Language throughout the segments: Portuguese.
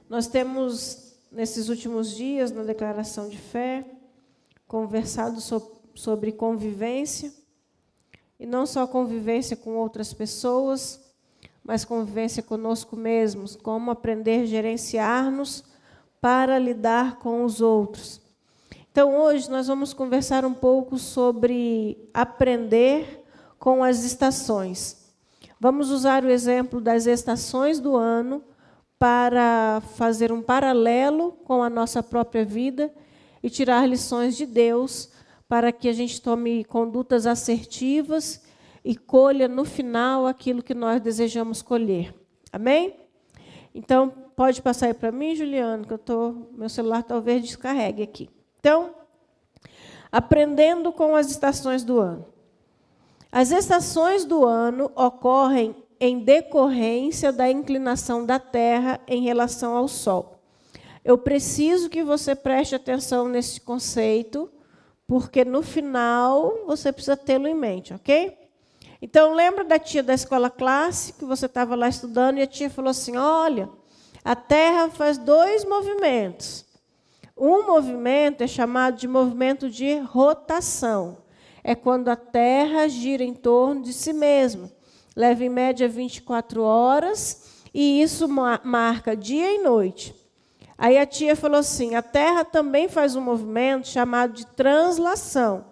Nós temos, nesses últimos dias, na declaração de fé, conversado sobre convivência, e não só convivência com outras pessoas, mas convivência conosco mesmos, como aprender a gerenciar-nos para lidar com os outros. Então, hoje, nós vamos conversar um pouco sobre aprender com as estações. Vamos usar o exemplo das estações do ano para fazer um paralelo com a nossa própria vida e tirar lições de Deus para que a gente tome condutas assertivas e colha no final aquilo que nós desejamos colher. Amém? Então, pode passar aí para mim, Juliano, que meu celular talvez descarregue aqui. Então, aprendendo com as estações do ano. As estações do ano ocorrem em decorrência da inclinação da Terra em relação ao Sol. Eu preciso que você preste atenção nesse conceito, porque no final você precisa tê-lo em mente, ok? Então, lembra da tia da escola clássica, que você estava lá estudando, e a tia falou assim, olha, a Terra faz 2 movimentos. Um movimento é chamado de movimento de rotação. É quando a Terra gira em torno de si mesma. Leva, em média, 24 horas, e isso marca dia e noite. Aí a tia falou assim, a Terra também faz um movimento chamado de translação.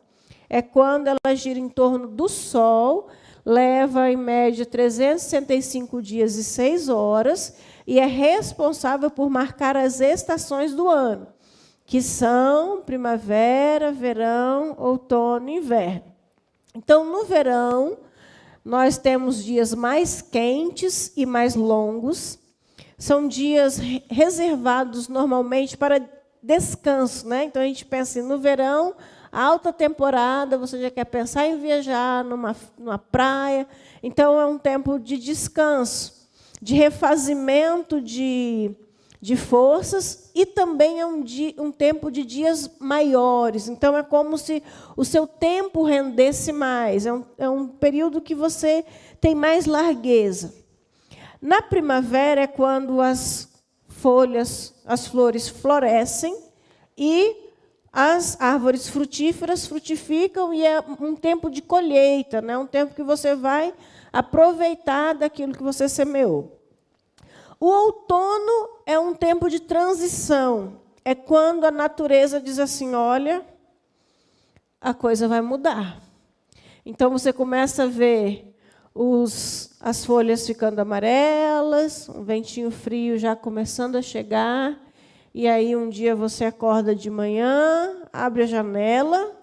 É quando ela gira em torno do Sol, leva, em média, 365 dias e 6 horas, e é responsável por marcar as estações do ano, que são primavera, verão, outono e inverno. Então, no verão, nós temos dias mais quentes e mais longos. São dias reservados normalmente para descanso, né? Então, a gente pensa assim, no verão, alta temporada, você já quer pensar em viajar numa praia. Então, é um tempo de descanso, de refazimento de forças, e também é um tempo de dias maiores. Então, é como se o seu tempo rendesse mais. É um período que você tem mais largueza. Na primavera é quando as flores florescem e as árvores frutíferas frutificam, e é um tempo de colheita, né? Um tempo que você vai aproveitar daquilo que você semeou. O outono é um tempo de transição. É quando a natureza diz assim, olha, a coisa vai mudar. Então, você começa a ver as folhas ficando amarelas, um ventinho frio já começando a chegar, e aí um dia você acorda de manhã, abre a janela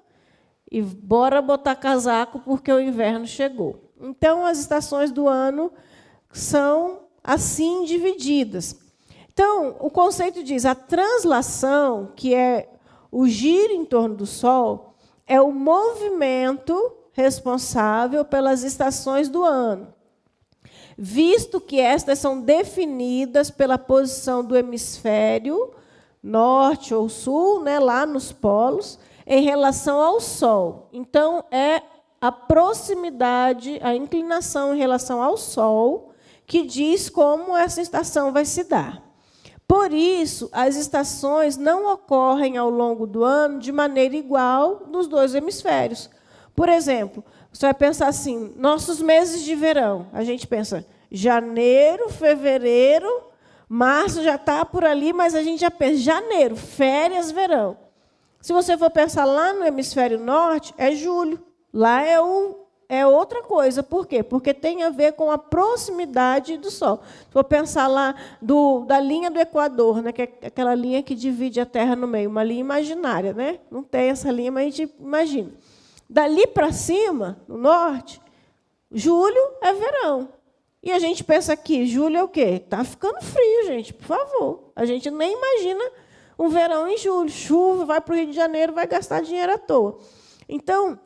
e bora botar casaco porque o inverno chegou. Então, as estações do ano são assim divididas. Então, o conceito diz, a translação, que é o giro em torno do Sol, é o movimento responsável pelas estações do ano, visto que estas são definidas pela posição do hemisfério norte ou sul, né, lá nos polos, em relação ao Sol. Então, é a proximidade, a inclinação em relação ao Sol, que diz como essa estação vai se dar. Por isso, as estações não ocorrem ao longo do ano de maneira igual nos 2 hemisférios. Por exemplo, você vai pensar assim, nossos meses de verão, a gente pensa janeiro, fevereiro, março já está por ali, mas a gente já pensa janeiro, férias, verão. Se você for pensar lá no hemisfério norte, é julho. Lá é outra coisa. Por quê? Porque tem a ver com a proximidade do Sol. Se for pensar lá da linha do Equador, né, que é aquela linha que divide a Terra no meio, uma linha imaginária, né? Não tem essa linha, mas a gente imagina. Dali para cima, no norte, julho é verão. E a gente pensa aqui, julho é o quê? Está ficando frio, gente, por favor. A gente nem imagina um verão em julho. Chuva, vai para o Rio de Janeiro, vai gastar dinheiro à toa. Então,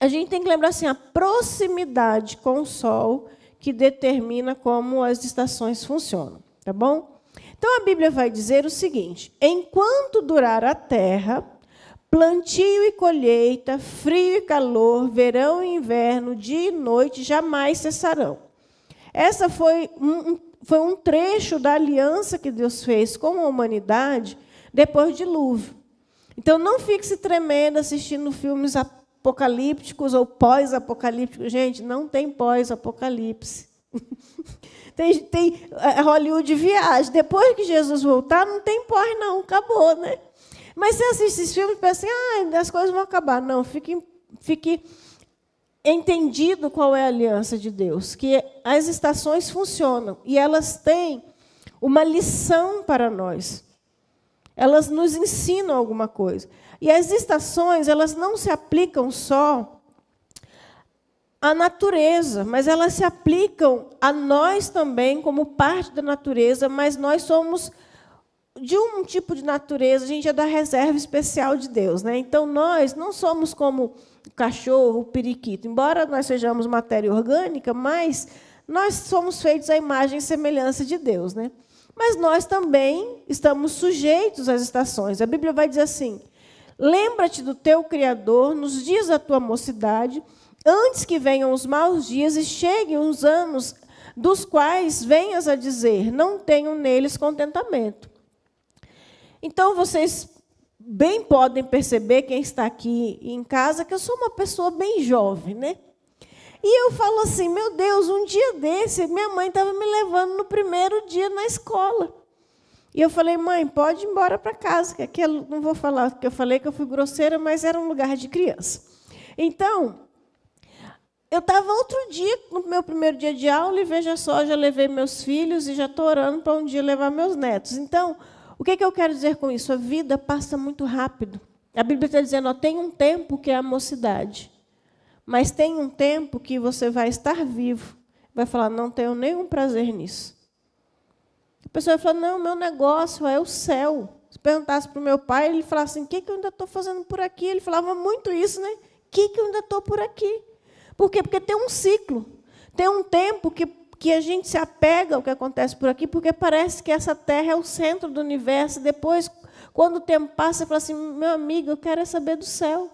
a gente tem que lembrar assim, a proximidade com o Sol que determina como as estações funcionam, tá bom? Então, a Bíblia vai dizer o seguinte, enquanto durar a terra, plantio e colheita, frio e calor, verão e inverno, dia e noite, jamais cessarão. Essa foi foi um trecho da aliança que Deus fez com a humanidade depois do dilúvio. Então, não fique se tremendo assistindo filmes apocalípticos ou pós-apocalípticos. Gente, não tem pós-apocalipse. tem Hollywood viagem. Depois que Jesus voltar, não tem pós, não. Acabou, né? Mas você assiste esses filmes e pensa assim, as coisas vão acabar. Não, fique entendido qual é a aliança de Deus, que as estações funcionam e elas têm uma lição para nós. Elas nos ensinam alguma coisa. E as estações, elas não se aplicam só à natureza, mas elas se aplicam a nós também como parte da natureza, mas nós somos de um tipo de natureza, a gente é da reserva especial de Deus, né? Então, nós não somos como o cachorro, o periquito. Embora nós sejamos matéria orgânica, mas nós somos feitos à imagem e semelhança de Deus, né? Mas nós também estamos sujeitos às estações. A Bíblia vai dizer assim: lembra-te do teu Criador nos dias da tua mocidade, antes que venham os maus dias e cheguem os anos dos quais venhas a dizer, não tenho neles contentamento. Então, vocês bem podem perceber, quem está aqui em casa, que eu sou uma pessoa bem jovem, né? E eu falo assim, meu Deus, um dia desse, minha mãe estava me levando no primeiro dia na escola. E eu falei, mãe, pode ir embora para casa, que aqui eu não vou falar, porque eu falei que eu fui grosseira, mas era um lugar de criança. Então, eu estava outro dia, no meu primeiro dia de aula, e veja só, já levei meus filhos e já estou orando para um dia levar meus netos. Então, o que eu quero dizer com isso? A vida passa muito rápido. A Bíblia está dizendo, ó, tem um tempo que é a mocidade, mas tem um tempo que você vai estar vivo. Vai falar, não tenho nenhum prazer nisso. A pessoa vai falar, não, meu negócio é o céu. Se perguntasse para o meu pai, ele falava assim, o que eu ainda estou fazendo por aqui? Ele falava muito isso, né? O que eu ainda estou por aqui? Por quê? Porque tem um ciclo. Tem um tempo que a gente se apega ao que acontece por aqui, porque parece que essa terra é o centro do universo. Depois, quando o tempo passa, você fala assim, meu amigo, eu quero é saber do céu.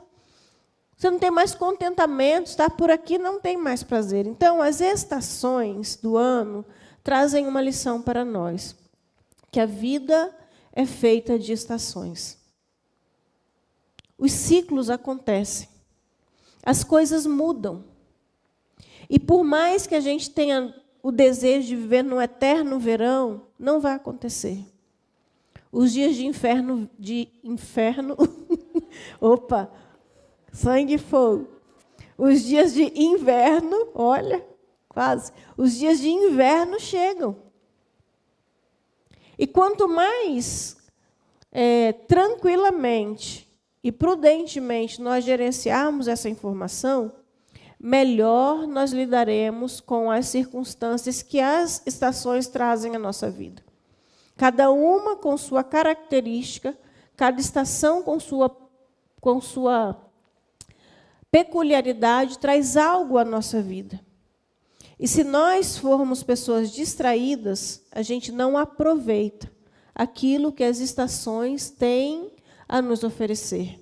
Você não tem mais contentamento, estar por aqui não tem mais prazer. Então, as estações do ano trazem uma lição para nós, que a vida é feita de estações. Os ciclos acontecem. As coisas mudam. E por mais que a gente tenha o desejo de viver num eterno verão, não vai acontecer. Os dias de inferno, opa, sangue e fogo. Os dias de inverno, olha, quase, os dias de inverno chegam. E quanto mais tranquilamente e prudentemente nós gerenciarmos essa informação, melhor nós lidaremos com as circunstâncias que as estações trazem à nossa vida. Cada uma com sua característica, cada estação com sua peculiaridade traz algo à nossa vida. E se nós formos pessoas distraídas, a gente não aproveita aquilo que as estações têm a nos oferecer.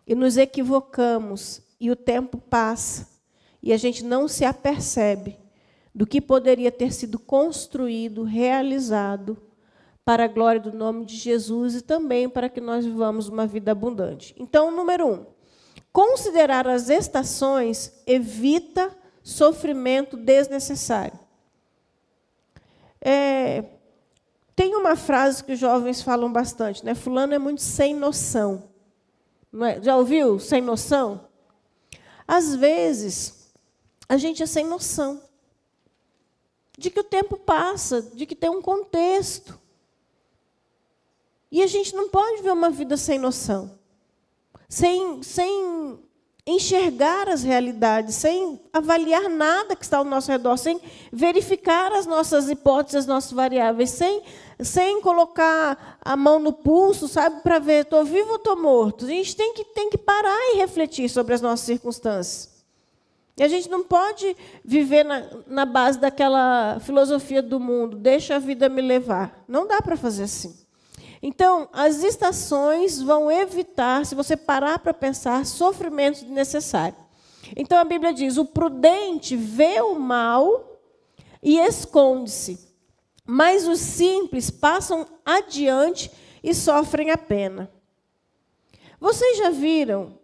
E nos equivocamos, e o tempo passa, e a gente não se apercebe do que poderia ter sido construído, realizado, para a glória do nome de Jesus e também para que nós vivamos uma vida abundante. Então, número 1, considerar as estações evita sofrimento desnecessário. Tem uma frase que os jovens falam bastante, né? Fulano é muito sem noção. Não é? Já ouviu? Sem noção? Às vezes, a gente é sem noção de que o tempo passa, de que tem um contexto. E a gente não pode viver uma vida sem noção, sem enxergar as realidades, sem avaliar nada que está ao nosso redor, sem verificar as nossas hipóteses, as nossas variáveis, sem colocar a mão no pulso, sabe, para ver, estou vivo ou estou morto. A gente tem que parar e refletir sobre as nossas circunstâncias. E a gente não pode viver na base daquela filosofia do mundo, deixa a vida me levar. Não dá para fazer assim. Então, as estações vão evitar, se você parar para pensar, sofrimento desnecessário. Então, a Bíblia diz, o prudente vê o mal e esconde-se, mas os simples passam adiante e sofrem a pena. Vocês já viram,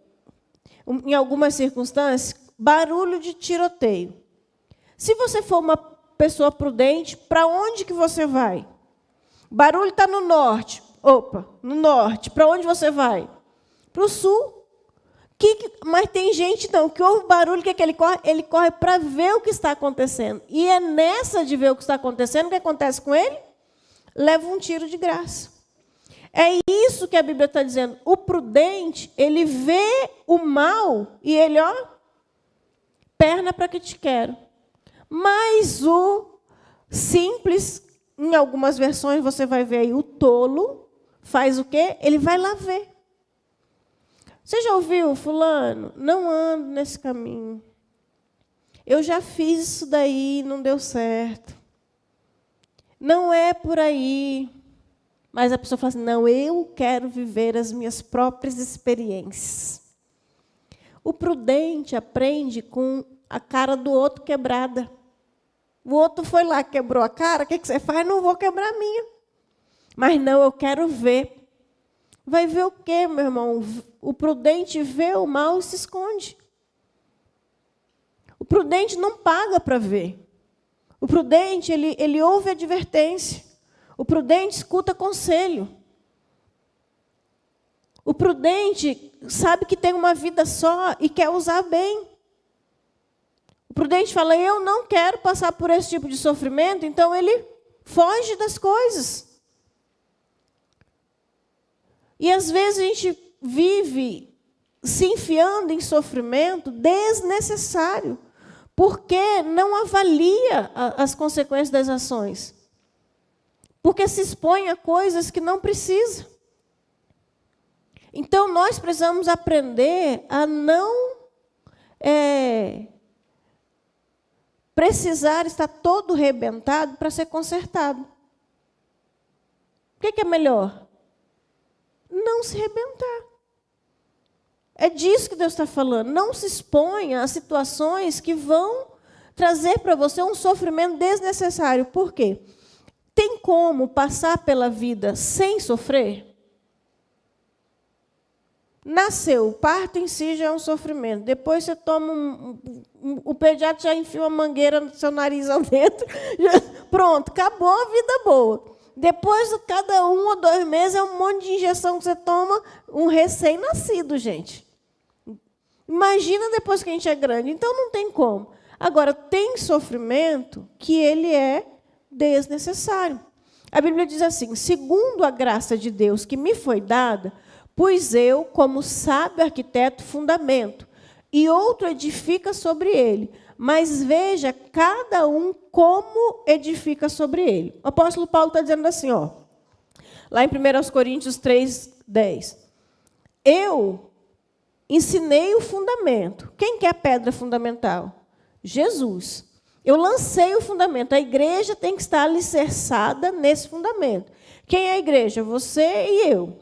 em algumas circunstâncias, barulho de tiroteio? Se você for uma pessoa prudente, para onde que você vai? O barulho está no norte. Opa, no norte. Para onde você vai? Para o sul. Mas tem gente não, que ouve barulho, o que ele corre? Ele corre para ver o que está acontecendo. E é nessa de ver o que está acontecendo, o que acontece com ele? Leva um tiro de graça. É isso que a Bíblia está dizendo. O prudente, ele vê o mal e ele, perna para que te quero. Mas o simples, em algumas versões você vai ver aí, o tolo, faz o quê? Ele vai lá ver. Você já ouviu, fulano? Não ando nesse caminho. Eu já fiz isso daí, não deu certo. Não é por aí. Mas a pessoa fala assim, não, eu quero viver as minhas próprias experiências. O prudente aprende com a cara do outro quebrada. O outro foi lá, quebrou a cara, o que você faz? Não vou quebrar a minha. Mas não, eu quero ver. Vai ver o quê, meu irmão? O prudente vê o mal e se esconde. O prudente não paga para ver. O prudente, ele ouve advertência. O prudente escuta conselho. O prudente sabe que tem uma vida só e quer usar bem. O prudente fala, eu não quero passar por esse tipo de sofrimento, então ele foge das coisas. E às vezes a gente vive se enfiando em sofrimento desnecessário, porque não avalia as consequências das ações. Porque se expõe a coisas que não precisa. Então, nós precisamos aprender a não precisar estar todo rebentado para ser consertado. O que é melhor? Não se rebentar. É disso que Deus está falando. Não se exponha a situações que vão trazer para você um sofrimento desnecessário. Por quê? Tem como passar pela vida sem sofrer? Nasceu, o parto em si já é um sofrimento. Depois você toma o pediatra já enfia uma mangueira no seu nariz ao dentro. Pronto, acabou a vida boa. Depois, cada 1 ou 2 meses, é um monte de injeção que você toma, um recém-nascido, gente. Imagina depois que a gente é grande. Então, não tem como. Agora, tem sofrimento que ele é desnecessário. A Bíblia diz assim, segundo a graça de Deus que me foi dada, pus eu, como sábio arquiteto, fundamento, e outro edifica sobre ele. Mas veja cada um como edifica sobre ele. O apóstolo Paulo está dizendo assim, lá em 1 Coríntios 3:10. Eu ensinei o fundamento. Quem que é a pedra fundamental? Jesus. Eu lancei o fundamento. A igreja tem que estar alicerçada nesse fundamento. Quem é a igreja? Você e eu.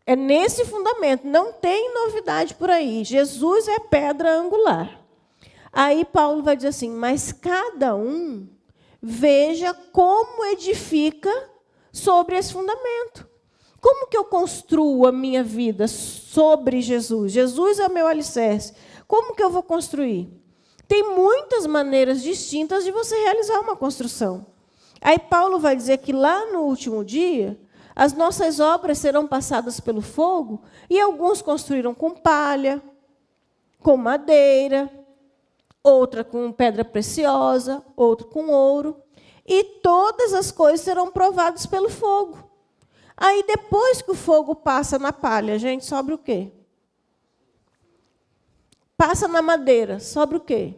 É nesse fundamento. Não tem novidade por aí. Jesus é a pedra angular. Aí Paulo vai dizer assim, mas cada um veja como edifica sobre esse fundamento. Como que eu construo a minha vida sobre Jesus? Jesus é o meu alicerce. Como que eu vou construir? Tem muitas maneiras distintas de você realizar uma construção. Aí Paulo vai dizer que lá no último dia, as nossas obras serão passadas pelo fogo, e alguns construíram com palha, com madeira, outra com pedra preciosa, outra com ouro, e todas as coisas serão provadas pelo fogo. Aí, depois que o fogo passa na palha, gente, sobra o quê? Passa na madeira, sobra o quê?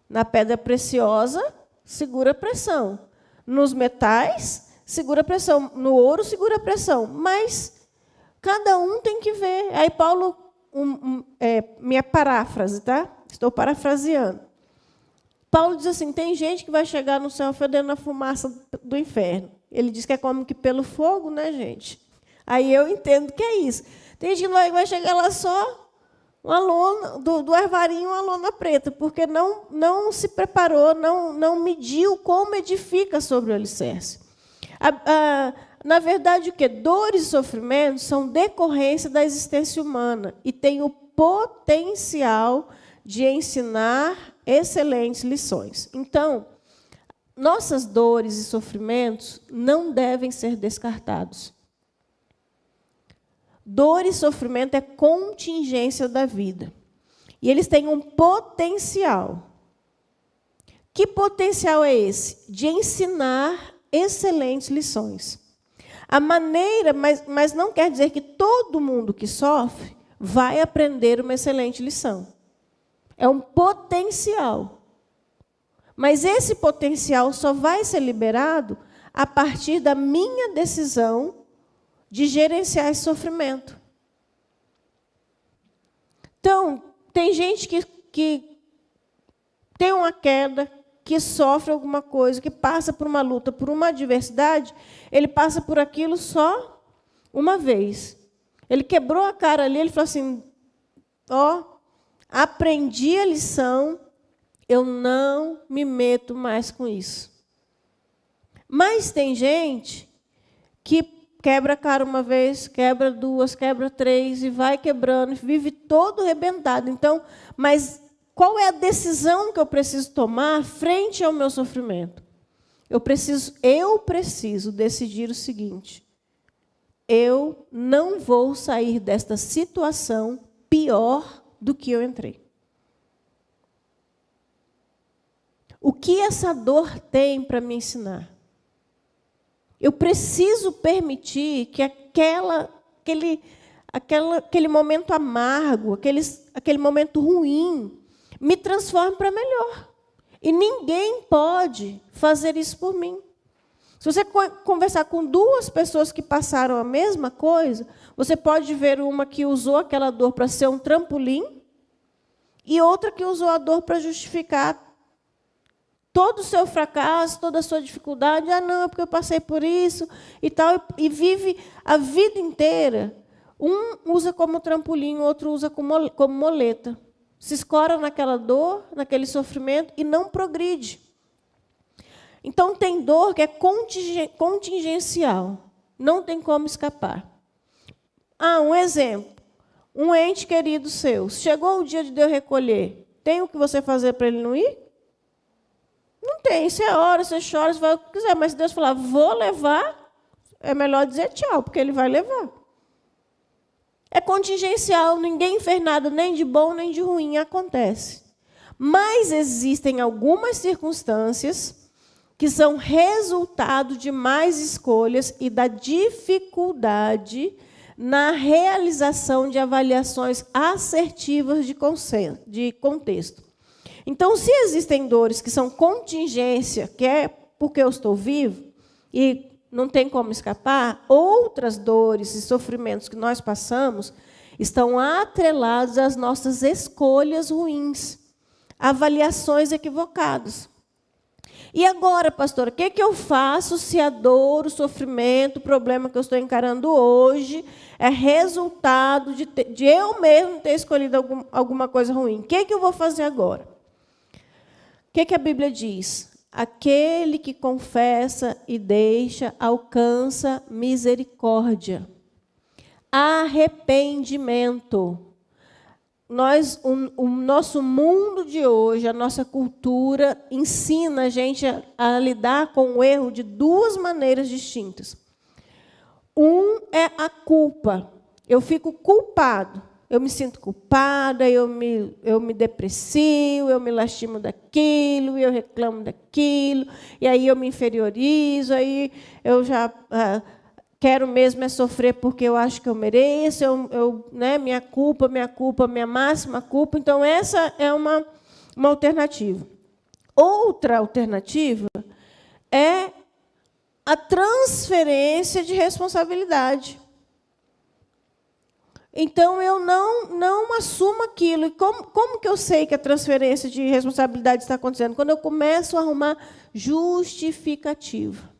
Na pedra preciosa, segura a pressão. Nos metais, segura a pressão. No ouro, segura a pressão. Mas cada um tem que ver. Aí, Paulo, minha paráfrase, tá? Estou parafraseando. Paulo diz assim, tem gente que vai chegar no céu fedendo a fumaça do inferno. Ele diz que é como que pelo fogo, né, gente? Aí eu entendo que é isso. Tem gente que vai chegar lá só uma lona, do arvarinho uma lona preta, porque não se preparou, não mediu como edifica sobre o alicerce. Na verdade, o que? Dores e sofrimentos são decorrência da existência humana e têm o potencial de ensinar excelentes lições. Então, nossas dores e sofrimentos não devem ser descartados. Dor e sofrimento é contingência da vida. E eles têm um potencial. Que potencial é esse? De ensinar excelentes lições. A maneira, mas não quer dizer que todo mundo que sofre vai aprender uma excelente lição. É um potencial. Mas esse potencial só vai ser liberado a partir da minha decisão de gerenciar esse sofrimento. Então, tem gente que tem uma queda, que sofre alguma coisa, que passa por uma luta, por uma adversidade, ele passa por aquilo só uma vez. Ele quebrou a cara ali, ele falou assim, aprendi a lição, eu não me meto mais com isso. Mas tem gente que quebra a cara uma vez, quebra duas, quebra três, e vai quebrando, vive todo arrebentado. Então, mas qual é a decisão que eu preciso tomar frente ao meu sofrimento? Eu preciso decidir o seguinte: eu não vou sair desta situação pior do que eu entrei. O que essa dor tem para me ensinar? Eu preciso permitir que aquele momento amargo, aquele momento ruim, me transforme para melhor. E ninguém pode fazer isso por mim. Se você conversar com duas pessoas que passaram a mesma coisa, você pode ver uma que usou aquela dor para ser um trampolim e outra que usou a dor para justificar todo o seu fracasso, toda a sua dificuldade. Não, é porque eu passei por isso e tal, e vive a vida inteira. Um usa como trampolim, o outro usa como moleta. Se escora naquela dor, naquele sofrimento e não progride. Então, tem dor que é contingencial. Não tem como escapar. Um exemplo. Um ente querido seu. Chegou o dia de Deus recolher. Tem o que você fazer para ele não ir? Não tem. Você ora, você chora, você faz o que quiser. Mas se Deus falar, vou levar, é melhor dizer tchau, porque ele vai levar. É contingencial, ninguém fez nada, nem de bom, nem de ruim, acontece. Mas existem algumas circunstâncias que são resultado de mais escolhas e da dificuldade na realização de avaliações assertivas de contexto. Então, se existem dores que são contingência, que é porque eu estou vivo, e não tem como escapar, outras dores e sofrimentos que nós passamos estão atrelados às nossas escolhas ruins, avaliações equivocadas. E agora, pastora, o que eu faço se a dor, o sofrimento, o problema que eu estou encarando hoje é resultado de eu mesmo ter escolhido alguma coisa ruim? O que eu vou fazer agora? O que a Bíblia diz? Aquele que confessa e deixa alcança misericórdia. Arrependimento. O nosso mundo de hoje, a nossa cultura, ensina a gente a lidar com o erro de duas maneiras distintas. É a culpa. Eu fico culpado. Eu me sinto culpada, eu me deprecio, eu me lastimo daquilo, eu reclamo daquilo, e aí eu me inferiorizo, aí eu já quero mesmo é sofrer porque eu acho que eu mereço, minha culpa, minha máxima culpa. Então, essa é uma alternativa. Outra alternativa é a transferência de responsabilidade. Então, eu não assumo aquilo. E como que eu sei que a transferência de responsabilidade está acontecendo? Quando eu começo a arrumar justificativa.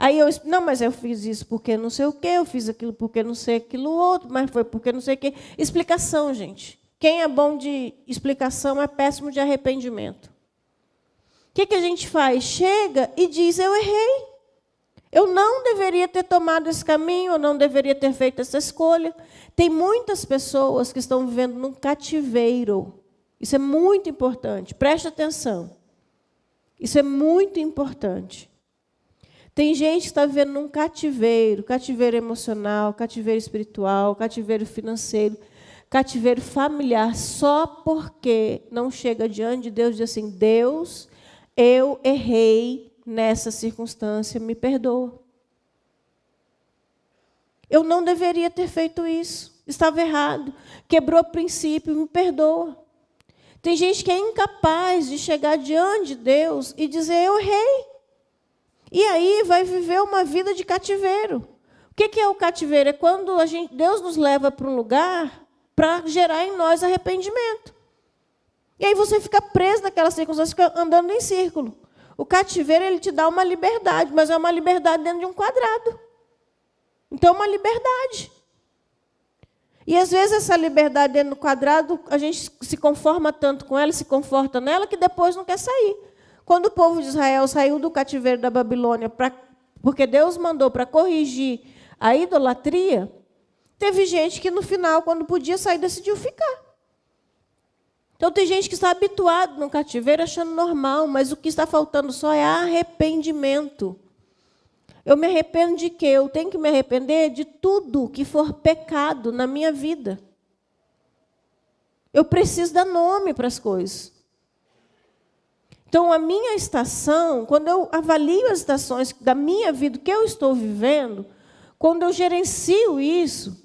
Aí eu, não, mas eu fiz isso porque não sei o quê, eu fiz aquilo porque não sei aquilo outro, mas foi porque não sei o quê. Explicação, gente. Quem é bom de explicação é péssimo de arrependimento. O que a gente faz? Chega e diz, eu errei. Eu não deveria ter tomado esse caminho, eu não deveria ter feito essa escolha. Tem muitas pessoas que estão vivendo num cativeiro. Isso é muito importante, preste atenção. Isso é muito importante. Tem gente que está vivendo num cativeiro, cativeiro emocional, cativeiro espiritual, cativeiro financeiro, cativeiro familiar, só porque não chega diante de Deus e diz assim, Deus, eu errei nessa circunstância, me perdoa. Eu não deveria ter feito isso, estava errado, quebrou o princípio, me perdoa. Tem gente que é incapaz de chegar diante de Deus e dizer, eu errei. E aí vai viver uma vida de cativeiro. O que é o cativeiro? É quando Deus nos leva para um lugar para gerar em nós arrependimento. E aí você fica preso naquela circunstância, fica andando em círculo. O cativeiro ele te dá uma liberdade, mas é uma liberdade dentro de um quadrado. Então é uma liberdade. E às vezes essa liberdade dentro do quadrado, a gente se conforma tanto com ela, se conforta nela, que depois não quer sair. Quando o povo de Israel saiu do cativeiro da Babilônia, porque Deus mandou para corrigir a idolatria, teve gente que no final, quando podia sair, decidiu ficar. Então tem gente que está habituado no cativeiro achando normal, mas o que está faltando só é arrependimento. Eu me arrependo de quê? Eu tenho que me arrepender de tudo que for pecado na minha vida. Eu preciso dar nome para as coisas. Então, a minha estação, quando eu avalio as estações da minha vida, que eu estou vivendo, quando eu gerencio isso,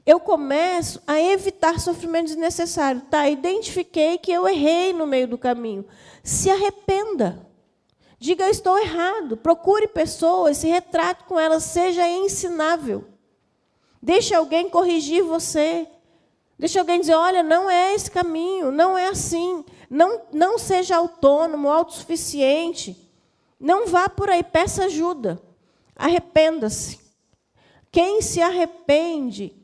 eu começo a evitar sofrimento desnecessário. Tá, identifiquei que eu errei no meio do caminho. Se arrependa. Diga, eu estou errado. Procure pessoas, se retrate com elas, seja ensinável. Deixe alguém corrigir você. Deixe alguém dizer, olha, não é esse caminho, não é assim. Não seja autônomo, autossuficiente. Não vá por aí, peça ajuda. Arrependa-se. Quem se arrepende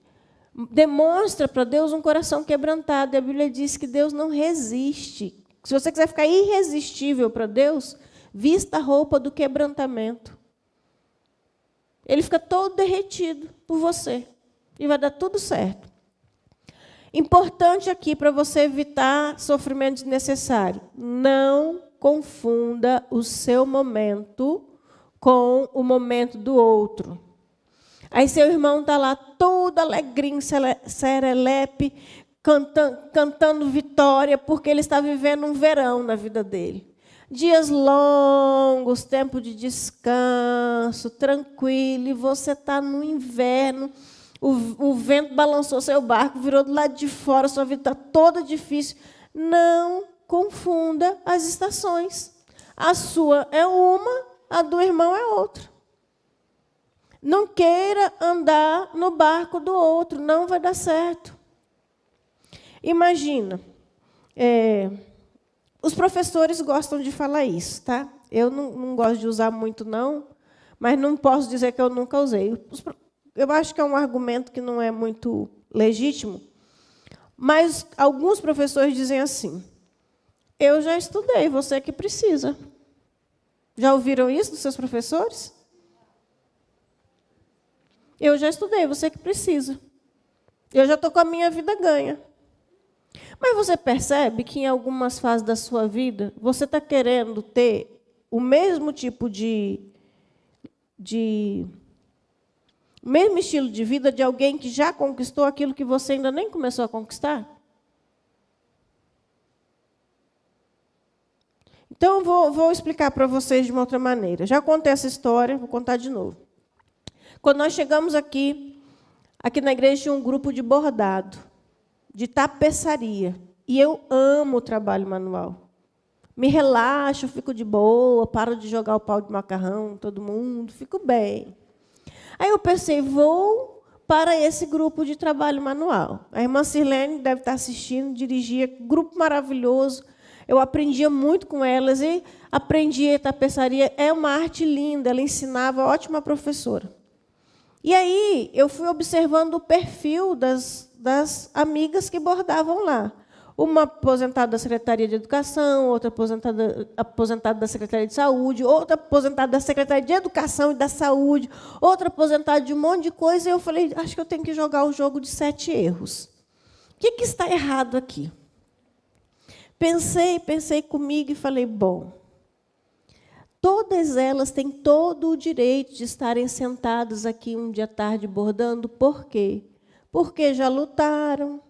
demonstra para Deus um coração quebrantado. E a Bíblia diz que Deus não resiste. Se você quiser ficar irresistível para Deus, vista a roupa do quebrantamento. Ele fica todo derretido por você. E vai dar tudo certo. Importante aqui para você evitar sofrimento desnecessário. Não confunda o seu momento com o momento do outro. Aí seu irmão está lá todo alegrinho, serelepe, cantando vitória, porque ele está vivendo um verão na vida dele. Dias longos, tempo de descanso, tranquilo, e você está no inverno. O vento balançou seu barco, virou do lado de fora, sua vida está toda difícil. Não confunda as estações. A sua é uma, a do irmão é outra. Não queira andar no barco do outro, não vai dar certo. Imagina, os professores gostam de falar isso, tá? Eu não gosto de usar muito, não, mas não posso dizer que eu nunca usei. Eu acho que é um argumento que não é muito legítimo, mas alguns professores dizem assim, eu já estudei, você que precisa. Já ouviram isso dos seus professores? Eu já estudei, você que precisa. Eu já estou com a minha vida ganha. Mas você percebe que em algumas fases da sua vida, você está querendo ter o mesmo tipo o mesmo estilo de vida de alguém que já conquistou aquilo que você ainda nem começou a conquistar? Então, eu vou explicar para vocês de uma outra maneira. Já contei essa história, vou contar de novo. Quando nós chegamos aqui na igreja tinha um grupo de bordado, de tapeçaria. E eu amo o trabalho manual. Me relaxo, fico de boa, paro de jogar o pau de macarrão, todo mundo, fico bem. Aí eu pensei, vou para esse grupo de trabalho manual. A irmã Sirlene deve estar assistindo, dirigia, grupo maravilhoso. Eu aprendia muito com elas e aprendi a tapeçaria. É uma arte linda, ela ensinava, ótima professora. E aí eu fui observando o perfil das amigas que bordavam lá. Uma aposentada da Secretaria de Educação, outra aposentada da Secretaria de Saúde, outra aposentada da Secretaria de Educação e da Saúde, outra aposentada de um monte de coisa. E eu falei, acho que eu tenho que jogar o jogo de 7 erros. O que está errado aqui? Pensei comigo e falei, bom, todas elas têm todo o direito de estarem sentadas aqui um dia à tarde bordando. Por quê? Porque já lutaram,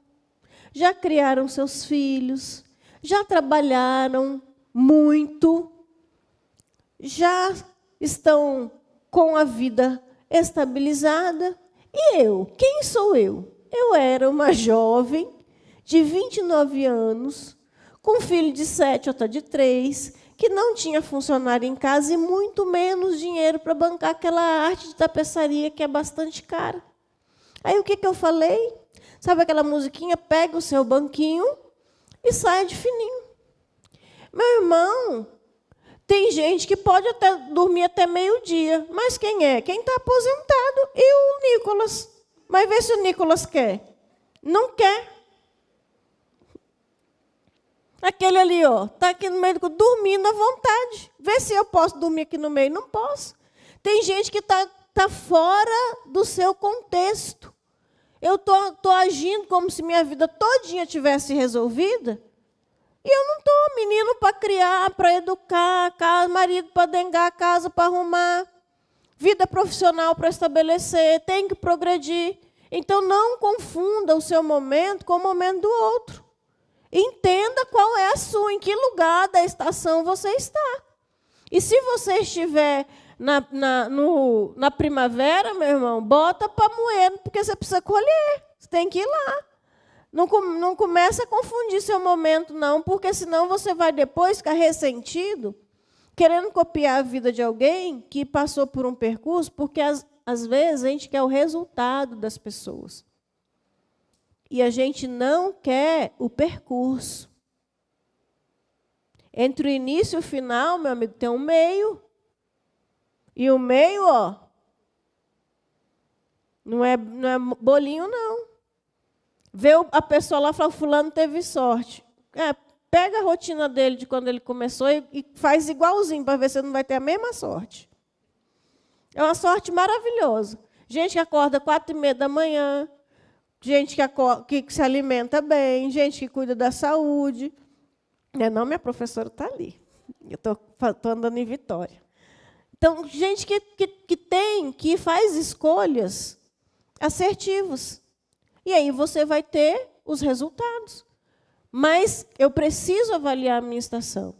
já criaram seus filhos, já trabalharam muito, já estão com a vida estabilizada. E eu? Quem sou eu? Eu era uma jovem de 29 anos, com um filho de 7, outra de 3, que não tinha funcionário em casa e muito menos dinheiro para bancar aquela arte de tapeçaria que é bastante cara. Aí o que eu falei? Sabe aquela musiquinha? Pega o seu banquinho e saia de fininho. Meu irmão, tem gente que pode até dormir até meio-dia, mas quem é? Quem está aposentado. E o Nicolas? Mas vê se o Nicolas quer. Não quer. Aquele ali, ó, está aqui no meio, dormindo à vontade. Vê se eu posso dormir aqui no meio. Não posso. Tem gente que está fora do seu contexto. Eu estou agindo como se minha vida todinha tivesse resolvida. E eu não estou. Menino para criar, para educar, casa, marido para dengar, casa para arrumar, vida profissional para estabelecer, tem que progredir. Então, não confunda o seu momento com o momento do outro. Entenda qual é a sua, em que lugar da estação você está. E se você estiver na primavera, meu irmão, bota para moer, porque você precisa colher. Você tem que ir lá. Não começa a confundir seu momento, não, porque senão você vai depois ficar ressentido, querendo copiar a vida de alguém que passou por um percurso, porque às vezes a gente quer o resultado das pessoas. E a gente não quer o percurso. Entre o início e o final, meu amigo, tem um meio. E o meio, ó, não é bolinho, não. Vê a pessoa lá e fala, fulano teve sorte. Pega a rotina dele de quando ele começou e faz igualzinho, para ver se não vai ter a mesma sorte. É uma sorte maravilhosa. Gente que acorda 4h30 da manhã, gente que se alimenta bem, gente que cuida da saúde. Não, minha professora está ali. Eu estou andando em Vitória. Então, gente que faz escolhas assertivas. E aí você vai ter os resultados. Mas eu preciso avaliar a minha estação.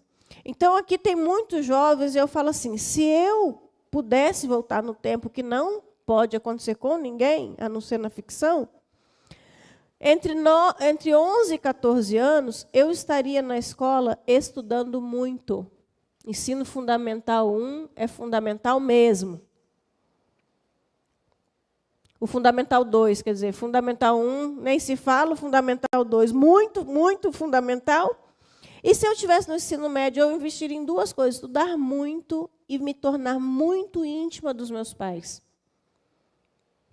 Então, aqui tem muitos jovens, e eu falo assim, se eu pudesse voltar no tempo, que não pode acontecer com ninguém, a não ser na ficção, entre 11 e 14 anos, eu estaria na escola estudando muito. Ensino Fundamental 1 é fundamental mesmo. O Fundamental 2, quer dizer, Fundamental 1, nem se fala, o Fundamental 2, muito, muito fundamental. E se eu estivesse no ensino médio, eu investiria em 2 coisas, estudar muito e me tornar muito íntima dos meus pais.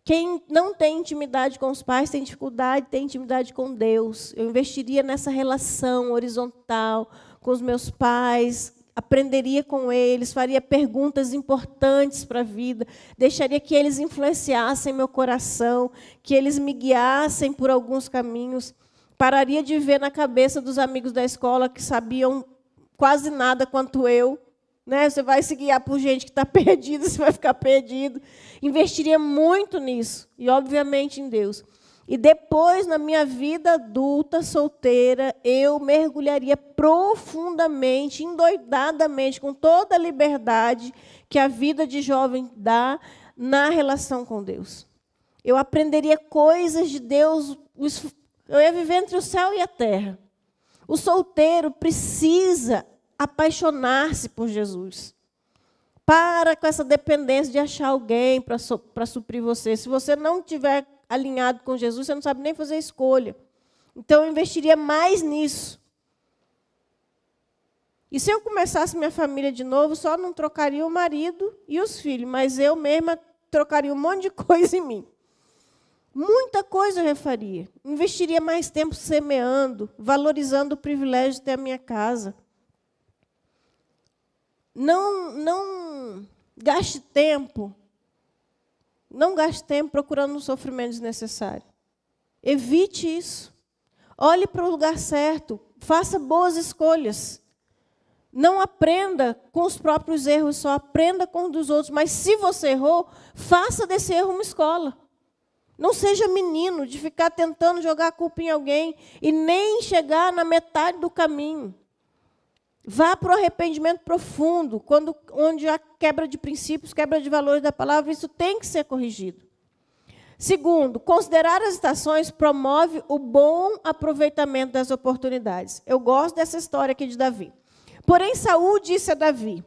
Quem não tem intimidade com os pais tem dificuldade, tem intimidade com Deus. Eu investiria nessa relação horizontal com os meus pais, aprenderia com eles, faria perguntas importantes para a vida, deixaria que eles influenciassem meu coração, que eles me guiassem por alguns caminhos, pararia de ver na cabeça dos amigos da escola que sabiam quase nada quanto eu. Você vai se guiar por gente que está perdida, você vai ficar perdido. Investiria muito nisso, e, obviamente, em Deus. E depois, na minha vida adulta, solteira, eu mergulharia profundamente, endoidadamente, com toda a liberdade que a vida de jovem dá na relação com Deus. Eu aprenderia coisas de Deus, eu ia viver entre o céu e a terra. O solteiro precisa apaixonar-se por Jesus. Para com essa dependência de achar alguém para suprir você. Se você não estiver alinhado com Jesus, você não sabe nem fazer escolha. Então, eu investiria mais nisso. E se eu começasse minha família de novo, só não trocaria o marido e os filhos, mas eu mesma trocaria um monte de coisa em mim. Muita coisa eu refaria. Investiria mais tempo semeando, valorizando o privilégio de ter a minha casa. Não gaste tempo. Não gaste tempo procurando um sofrimento desnecessário. Evite isso. Olhe para o lugar certo. Faça boas escolhas. Não aprenda com os próprios erros, só aprenda com os dos outros. Mas se você errou, faça desse erro uma escola. Não seja menino de ficar tentando jogar a culpa em alguém e nem chegar na metade do caminho. Vá para o arrependimento profundo, onde há quebra de princípios, quebra de valores da palavra, isso tem que ser corrigido. Segundo, considerar as estações promove o bom aproveitamento das oportunidades. Eu gosto dessa história aqui de Davi. Porém, Saul disse a Davi: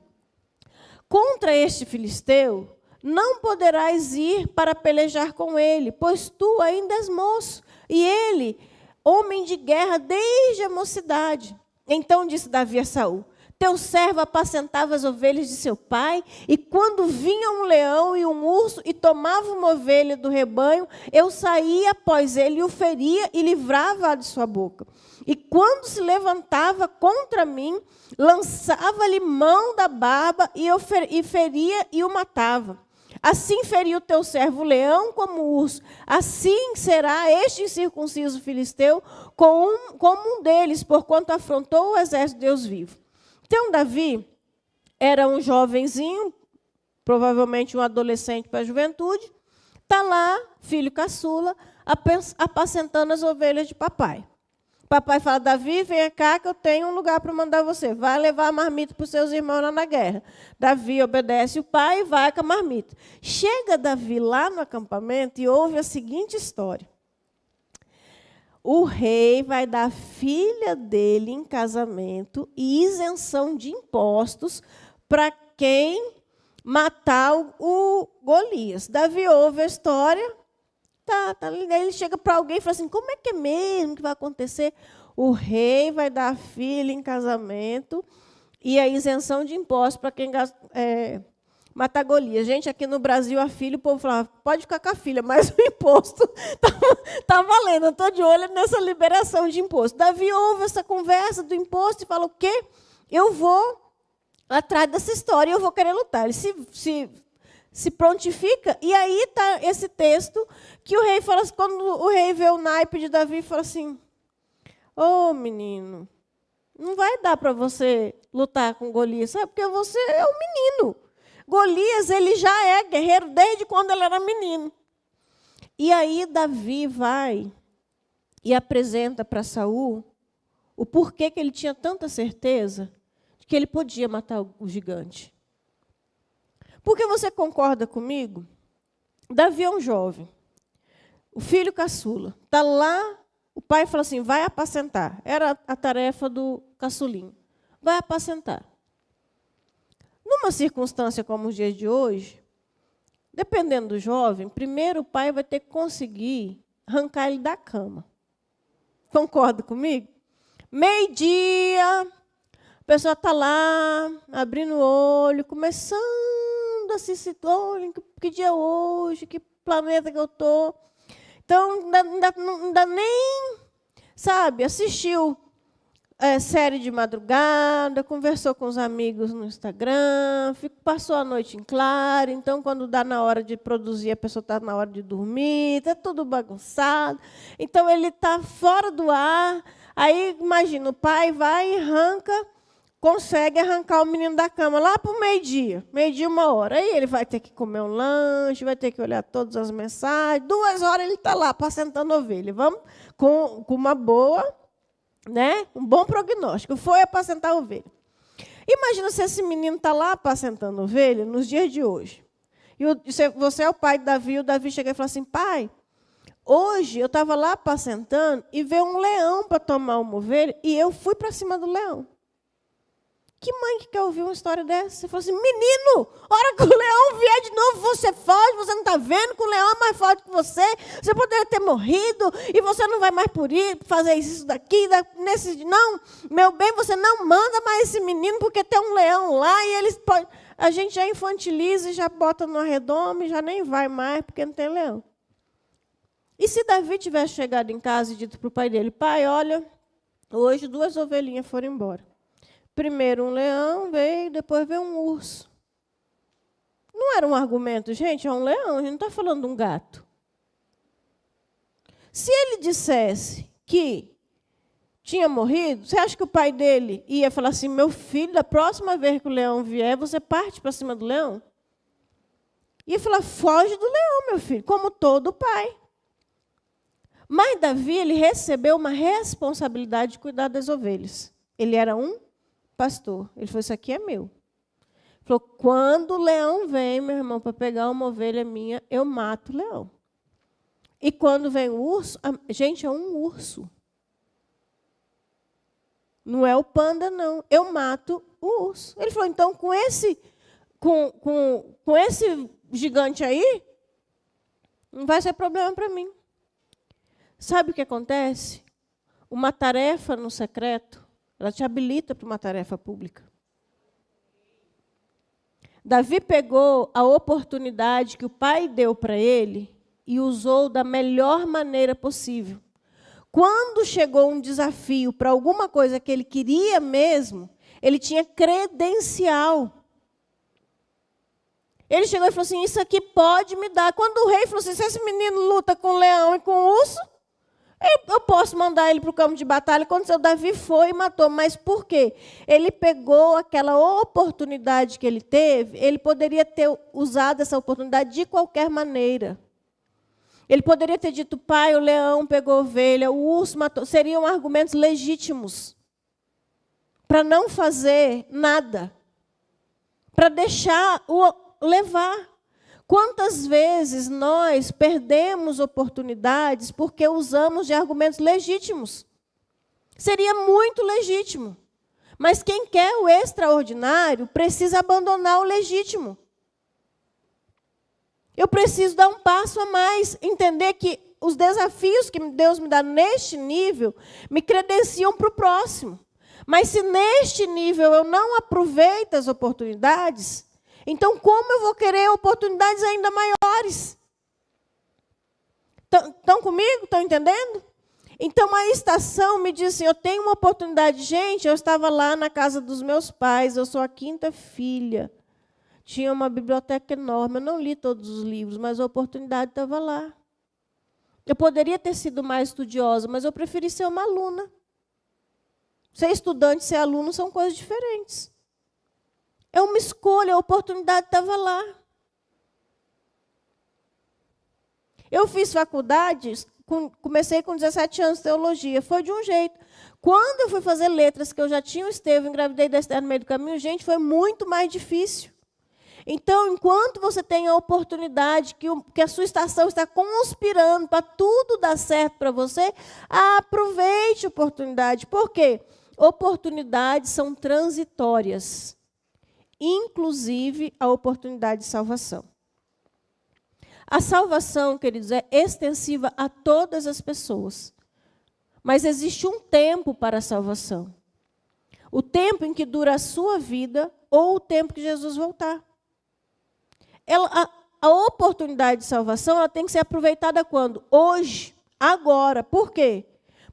contra este filisteu, não poderás ir para pelejar com ele, pois tu ainda és moço, e ele, homem de guerra desde a mocidade. Então disse Davi a Saul: teu servo apacentava as ovelhas de seu pai, e quando vinha um leão e um urso e tomava uma ovelha do rebanho, eu saía após ele e o feria e livrava-a de sua boca. E quando se levantava contra mim, lançava-lhe mão da barba e feria e o matava. Assim feriu o teu servo o leão como o urso. Assim será este incircunciso filisteu como um deles, porquanto afrontou o exército de Deus vivo. Então, Davi era um jovenzinho, provavelmente um adolescente para a juventude, está lá, filho caçula, apacentando as ovelhas de papai. Papai fala: Davi, vem cá que eu tenho um lugar para mandar você. Vai levar a marmita para os seus irmãos lá na guerra. Davi obedece o pai e vai com a marmita. Chega Davi lá no acampamento e ouve a seguinte história. O rei vai dar a filha dele em casamento e isenção de impostos para quem matar o Golias. Davi ouve a história. Aí ele chega para alguém e fala assim: como é que é mesmo que vai acontecer? O rei vai dar a filha em casamento e a isenção de impostos para quem matar Golias. Gente, aqui no Brasil, a filha, o povo falava: pode ficar com a filha, mas o imposto está valendo. Eu estou de olho nessa liberação de imposto. Davi ouve essa conversa do imposto e fala: o quê? Eu vou atrás dessa história e eu vou querer lutar. Ele se prontifica, e aí está esse texto que o rei fala assim, quando o rei vê o naipe de Davi, fala assim: ô menino, não vai dar para você lutar com Golias, sabe? Porque você é um menino. Golias, ele já é guerreiro desde quando ele era menino. E aí Davi vai e apresenta para Saul o porquê que ele tinha tanta certeza de que ele podia matar o gigante. Porque você concorda comigo? Davi é um jovem, o filho caçula. Está lá, o pai fala assim: vai apacentar. Era a tarefa do caçulinho. Vai apacentar. Numa circunstância como os dias de hoje, dependendo do jovem, primeiro o pai vai ter que conseguir arrancar ele da cama. Concorda comigo? Meio-dia, a pessoa está lá, abrindo o olho, começando a se situar: que dia é hoje, que planeta que eu estou. Então, não dá nem, sabe, assistiu série de madrugada, conversou com os amigos no Instagram, passou a noite em claro. Então, quando dá na hora de produzir, a pessoa está na hora de dormir, está tudo bagunçado. Então, ele está fora do ar. Aí, imagina, o pai vai e consegue arrancar o menino da cama lá para o meio-dia, 1h. Aí ele vai ter que comer um lanche, vai ter que olhar todas as mensagens. 2 horas ele está lá apacentando ovelha. Vamos com uma boa, né? Um bom prognóstico. Foi apacentar a ovelha. Imagina se esse menino está lá apacentando ovelha nos dias de hoje. E você é o pai de Davi, o Davi chega e fala assim: pai, hoje eu estava lá apacentando e veio um leão para tomar uma ovelha e eu fui para cima do leão. Que mãe que quer ouvir uma história dessa? Você fala assim: menino, hora que o leão vier de novo, você foge, você não está está vendo que o leão é mais forte que você. Você poderia ter morrido e você não vai mais por ir, fazer isso daqui, nesse. Não, meu bem, você não manda mais esse menino porque tem um leão lá e eles podem. A gente já infantiliza e já bota no redoma e já nem vai mais porque não tem leão. E se Davi tivesse chegado em casa e dito para o pai dele, pai, olha, hoje 2 ovelhinhas foram embora. Primeiro um leão veio, depois veio um urso. Não era um argumento, gente, é um leão, a gente não está falando de um gato. Se ele dissesse que tinha morrido, você acha que o pai dele ia falar assim, meu filho, da próxima vez que o leão vier, você parte para cima do leão? Ia falar, foge do leão, meu filho, como todo pai. Mas Davi, ele recebeu uma responsabilidade de cuidar das ovelhas. Ele era um pastor. Ele falou, isso aqui é meu. Ele falou, quando o leão vem, meu irmão, para pegar uma ovelha minha, eu mato o leão. E quando vem o urso, gente, é um urso. Não é o panda, não. Eu mato o urso. Ele falou, então, com esse gigante aí, não vai ser problema para mim. Sabe o que acontece? Uma tarefa no secreto, ela te habilita para uma tarefa pública. Davi pegou a oportunidade que o pai deu para ele e usou da melhor maneira possível. Quando chegou um desafio para alguma coisa que ele queria mesmo, ele tinha credencial. Ele chegou e falou assim, isso aqui pode me dar. Quando o rei falou assim, se esse menino luta com o leão e com o urso, eu posso mandar ele para o campo de batalha. Quando o Davi foi e matou. Mas por quê? Ele pegou aquela oportunidade que ele teve, ele poderia ter usado essa oportunidade de qualquer maneira. Ele poderia ter dito, pai, o leão pegou a ovelha, o urso matou. Seriam argumentos legítimos para não fazer nada, para deixar o levar. Quantas vezes nós perdemos oportunidades porque usamos de argumentos legítimos? Seria muito legítimo. Mas quem quer o extraordinário precisa abandonar o legítimo. Eu preciso dar um passo a mais, entender que os desafios que Deus me dá neste nível me credenciam para o próximo. Mas se neste nível eu não aproveito as oportunidades, então como eu vou querer oportunidades ainda maiores? Estão comigo? Estão entendendo? Então a estação me diz assim, eu tenho uma oportunidade. Gente, eu estava lá na casa dos meus pais, eu sou a 5ª filha. Tinha uma biblioteca enorme, eu não li todos os livros, mas a oportunidade estava lá. Eu poderia ter sido mais estudiosa, mas eu preferi ser uma aluna. Ser estudante e ser aluno são coisas diferentes. É uma escolha, a oportunidade estava lá. Eu fiz faculdade, comecei com 17 anos de teologia, foi de um jeito. Quando eu fui fazer letras, que eu já tinha o Estevão, engravidei da Esther no meio do caminho, gente, foi muito mais difícil. Então, enquanto você tem a oportunidade, que a sua estação está conspirando para tudo dar certo para você, aproveite a oportunidade. Por quê? Oportunidades são transitórias, inclusive a oportunidade de salvação. A salvação, queridos, é extensiva a todas as pessoas. Mas existe um tempo para a salvação. O tempo em que dura a sua vida ou o tempo que Jesus voltar. A oportunidade de salvação ela tem que ser aproveitada quando? Hoje, agora. Por quê?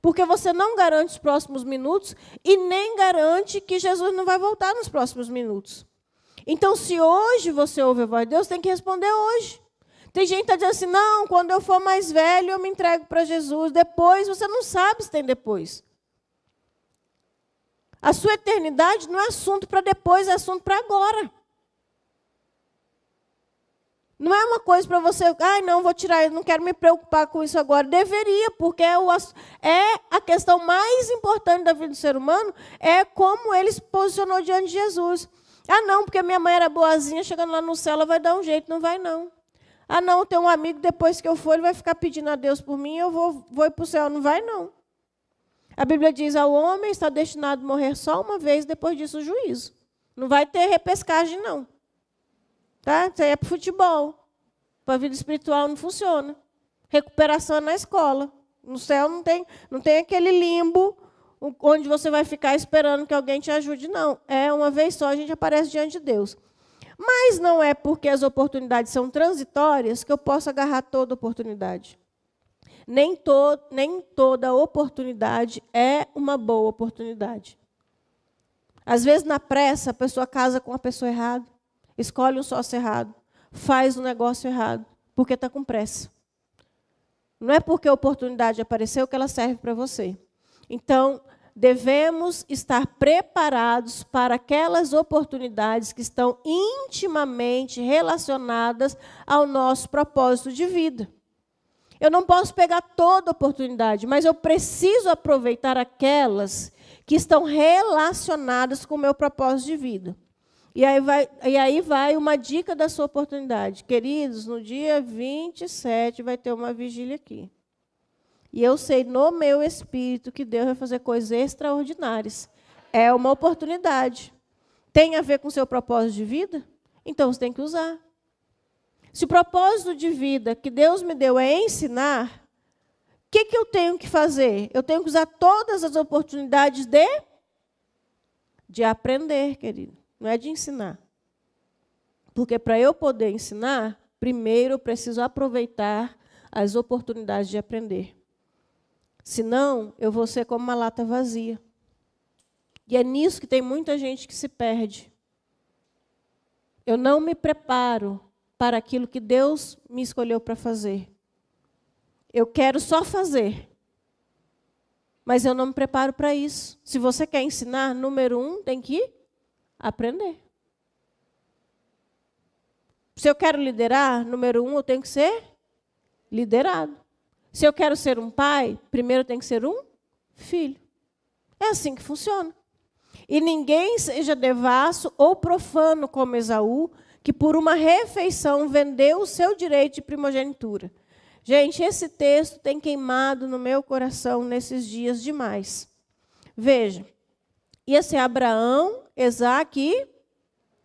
Porque você não garante os próximos minutos e nem garante que Jesus não vai voltar nos próximos minutos. Então, se hoje você ouve a voz de Deus, tem que responder hoje. Tem gente que está dizendo assim, não, quando eu for mais velho, eu me entrego para Jesus. Depois, você não sabe se tem depois. A sua eternidade não é assunto para depois, é assunto para agora. Não é uma coisa para você, não, vou tirar, não quero me preocupar com isso agora. Deveria, porque é a questão mais importante da vida do ser humano, é como ele se posicionou diante de Jesus. Não, porque minha mãe era boazinha, chegando lá no céu, ela vai dar um jeito. Não vai, não. Não, tem um amigo, depois que eu for, ele vai ficar pedindo a Deus por mim, eu vou ir para o céu. Não vai, não. A Bíblia diz, ao homem está destinado a morrer só uma vez, depois disso o juízo. Não vai ter repescagem, não. Tá? Isso aí é para futebol. para a vida espiritual não funciona. Recuperação é na escola. No céu não tem aquele limbo onde você vai ficar esperando que alguém te ajude, não. É uma vez só a gente aparece diante de Deus. Mas não é porque as oportunidades são transitórias que eu posso agarrar toda oportunidade. Nem toda oportunidade é uma boa oportunidade. Às vezes, na pressa, a pessoa casa com a pessoa errada, escolhe um sócio errado, faz um negócio errado, porque está com pressa. Não é porque a oportunidade apareceu que ela serve para você. Então, devemos estar preparados para aquelas oportunidades que estão intimamente relacionadas ao nosso propósito de vida. Eu não posso pegar toda oportunidade, mas eu preciso aproveitar aquelas que estão relacionadas com o meu propósito de vida. E aí vai uma dica da sua oportunidade. Queridos, no dia 27 vai ter uma vigília aqui. E eu sei no meu espírito que Deus vai fazer coisas extraordinárias. É uma oportunidade. Tem a ver com o seu propósito de vida? Então você tem que usar. Se o propósito de vida que Deus me deu é ensinar, o que eu tenho que fazer? Eu tenho que usar todas as oportunidades de aprender, querido. Não é de ensinar. Porque para eu poder ensinar, primeiro eu preciso aproveitar as oportunidades de aprender. Senão, eu vou ser como uma lata vazia. E é nisso que tem muita gente que se perde. Eu não me preparo para aquilo que Deus me escolheu para fazer. Eu quero só fazer. Mas eu não me preparo para isso. Se você quer ensinar, número 1, tem que aprender. Se eu quero liderar, número 1, eu tenho que ser liderado. Se eu quero ser um pai, primeiro eu tenho que ser um filho. É assim que funciona. E ninguém seja devasso ou profano como Esaú, que por uma refeição vendeu o seu direito de primogenitura. Gente, esse texto tem queimado no meu coração nesses dias demais. Veja, ia ser Abraão, Isaque e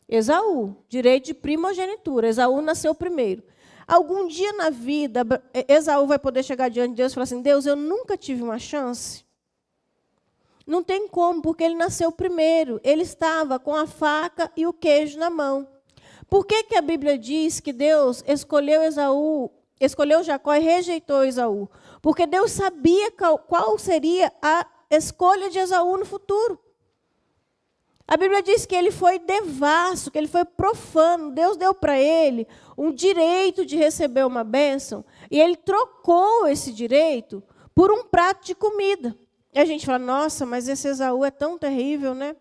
Esaú, direito de primogenitura. Esaú nasceu primeiro. Algum dia na vida, Esaú vai poder chegar diante de Deus e falar assim, Deus, eu nunca tive uma chance. Não tem como, porque ele nasceu primeiro. Ele estava com a faca e o queijo na mão. Por que a Bíblia diz que Deus escolheu Jacó e rejeitou Esaú? Porque Deus sabia qual seria a escolha de Esaú no futuro. A Bíblia diz que ele foi devasso, que ele foi profano. Deus deu para ele um direito de receber uma bênção e ele trocou esse direito por um prato de comida. E a gente fala, nossa, mas esse Esaú é tão terrível, né?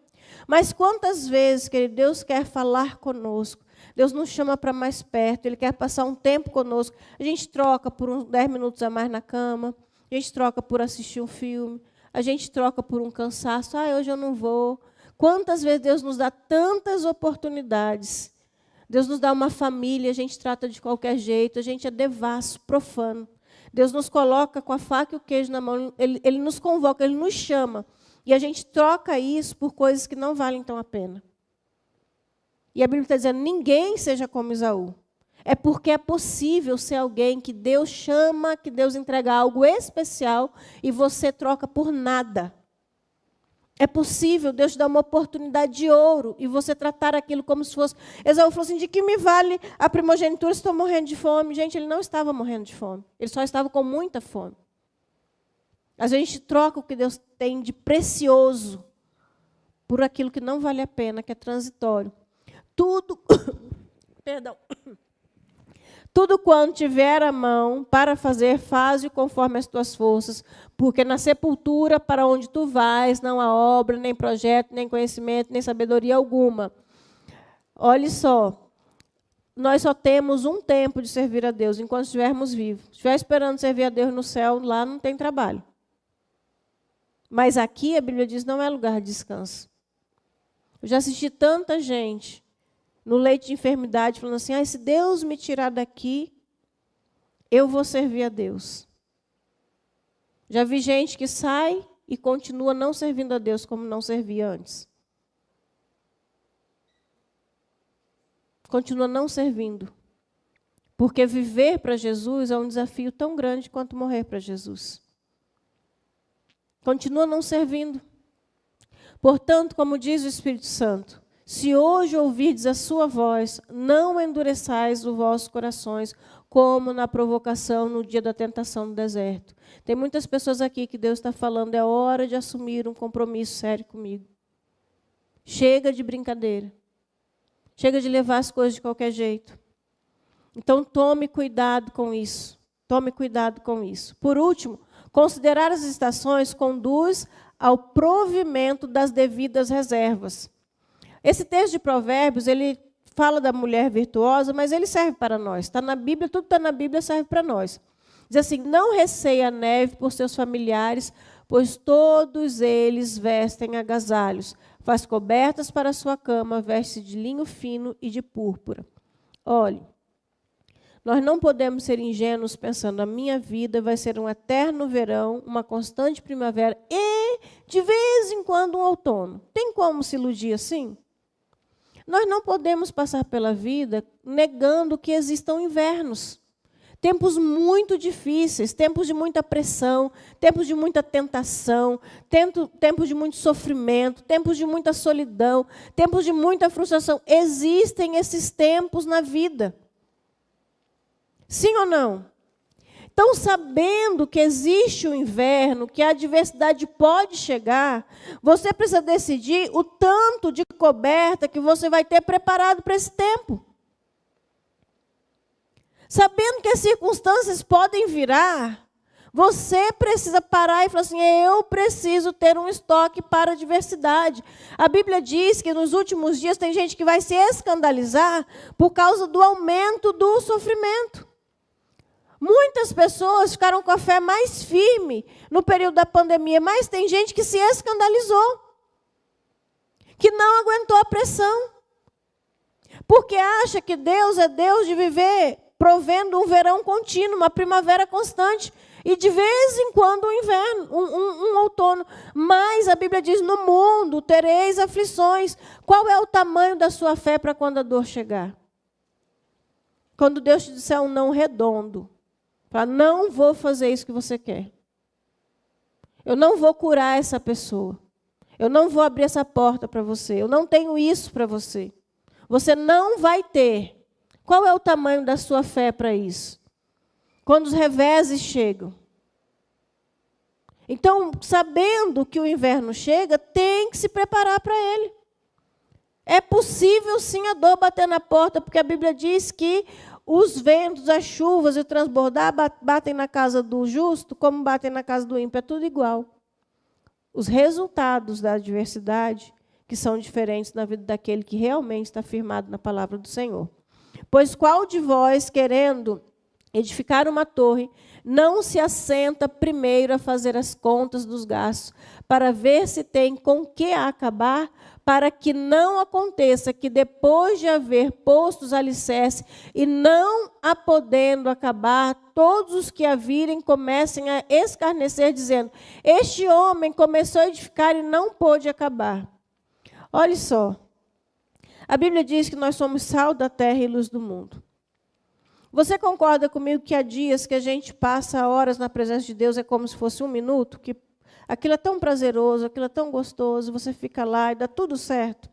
Mas quantas vezes, querido, Deus quer falar conosco, Deus nos chama para mais perto, Ele quer passar um tempo conosco. A gente troca por uns 10 minutos a mais na cama, a gente troca por assistir um filme, a gente troca por um cansaço. Hoje eu não vou. Quantas vezes Deus nos dá tantas oportunidades. Deus nos dá uma família, a gente trata de qualquer jeito, a gente é devasso, profano. Deus nos coloca com a faca e o queijo na mão, Ele nos convoca, Ele nos chama. E a gente troca isso por coisas que não valem tão a pena. E a Bíblia está dizendo, ninguém seja como Esaú. É porque é possível ser alguém que Deus chama, que Deus entrega algo especial e você troca por nada. É possível Deus te dar uma oportunidade de ouro e você tratar aquilo como se fosse... Esaú falou assim, de que me vale a primogenitura se estou morrendo de fome? Gente, ele não estava morrendo de fome. Ele só estava com muita fome. Às vezes a gente troca o que Deus tem de precioso por aquilo que não vale a pena, que é transitório. Tudo quanto tiver à mão para fazer, faze conforme as tuas forças, porque na sepultura para onde tu vais, não há obra, nem projeto, nem conhecimento, nem sabedoria alguma. Olhe só, nós só temos um tempo de servir a Deus, enquanto estivermos vivos. Se estiver esperando servir a Deus no céu, lá não tem trabalho. Mas aqui a Bíblia diz, não é lugar de descanso. Eu já assisti tanta gente no leito de enfermidade, falando assim, se Deus me tirar daqui, eu vou servir a Deus. Já vi gente que sai e continua não servindo a Deus como não servia antes. Continua não servindo. Porque viver para Jesus é um desafio tão grande quanto morrer para Jesus. Continua não servindo. Portanto, como diz o Espírito Santo, se hoje ouvirdes a sua voz, não endureçais os vossos corações, como na provocação no dia da tentação no deserto. Tem muitas pessoas aqui que Deus está falando, é hora de assumir um compromisso sério comigo. Chega de brincadeira. Chega de levar as coisas de qualquer jeito. Então, tome cuidado com isso. Tome cuidado com isso. Por último, considerar as estações conduz ao provimento das devidas reservas. Esse texto de Provérbios, ele fala da mulher virtuosa, mas ele serve para nós. Está na Bíblia, tudo está na Bíblia, serve para nós. Diz assim, não receie a neve por seus familiares, pois todos eles vestem agasalhos. Faz cobertas para a sua cama, veste de linho fino e de púrpura. Olhe, nós não podemos ser ingênuos pensando a minha vida vai ser um eterno verão, uma constante primavera e, de vez em quando, um outono. Tem como se iludir assim? Nós não podemos passar pela vida negando que existam invernos. Tempos muito difíceis, tempos de muita pressão, tempos de muita tentação, tempos de muito sofrimento, tempos de muita solidão, tempos de muita frustração. Existem esses tempos na vida. Sim ou não? Então, sabendo que existe o inverno, que a adversidade pode chegar, você precisa decidir o tanto de coberta que você vai ter preparado para esse tempo. Sabendo que as circunstâncias podem virar, você precisa parar e falar assim, eu preciso ter um estoque para a adversidade. A Bíblia diz que nos últimos dias tem gente que vai se escandalizar por causa do aumento do sofrimento. Muitas pessoas ficaram com a fé mais firme no período da pandemia, mas tem gente que se escandalizou, que não aguentou a pressão, porque acha que Deus é Deus de viver provendo um verão contínuo, uma primavera constante, e de vez em quando um inverno, um outono. Mas a Bíblia diz, no mundo tereis aflições. Qual é o tamanho da sua fé para quando a dor chegar? Quando Deus te disser um não redondo, fala, não vou fazer isso que você quer. Eu não vou curar essa pessoa. Eu não vou abrir essa porta para você. Eu não tenho isso para você. Você não vai ter. Qual é o tamanho da sua fé para isso? Quando os reveses chegam. Então, sabendo que o inverno chega, tem que se preparar para ele. É possível, sim, a dor bater na porta, porque a Bíblia diz que os ventos, as chuvas e o transbordar batem na casa do justo como batem na casa do ímpio. É tudo igual. Os resultados da adversidade, que são diferentes na vida daquele que realmente está firmado na palavra do Senhor. Pois qual de vós, querendo edificar uma torre, não se assenta primeiro a fazer as contas dos gastos, para ver se tem com que acabar, para que não aconteça que depois de haver posto os alicerces e não a podendo acabar, todos os que a virem comecem a escarnecer, dizendo, este homem começou a edificar e não pôde acabar. Olha só. A Bíblia diz que nós somos sal da terra e luz do mundo. Você concorda comigo que há dias que a gente passa horas na presença de Deus, é como se fosse um minuto, que aquilo é tão prazeroso, aquilo é tão gostoso, você fica lá e dá tudo certo.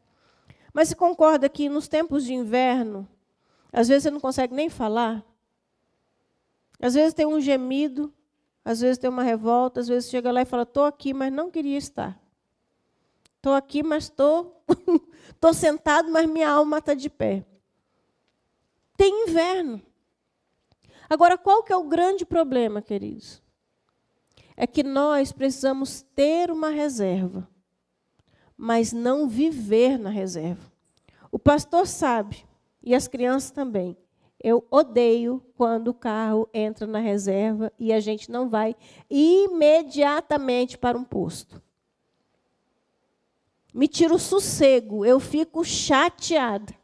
Mas você concorda que nos tempos de inverno, às vezes você não consegue nem falar? Às vezes tem um gemido, às vezes tem uma revolta, às vezes você chega lá e fala, estou aqui, mas não queria estar. Estou aqui, mas estou sentado, mas minha alma está de pé. Tem inverno. Agora, qual que é o grande problema, queridos? É que nós precisamos ter uma reserva, mas não viver na reserva. O pastor sabe, e as crianças também. Eu odeio quando o carro entra na reserva e a gente não vai imediatamente para um posto. Me tira o sossego, eu fico chateada.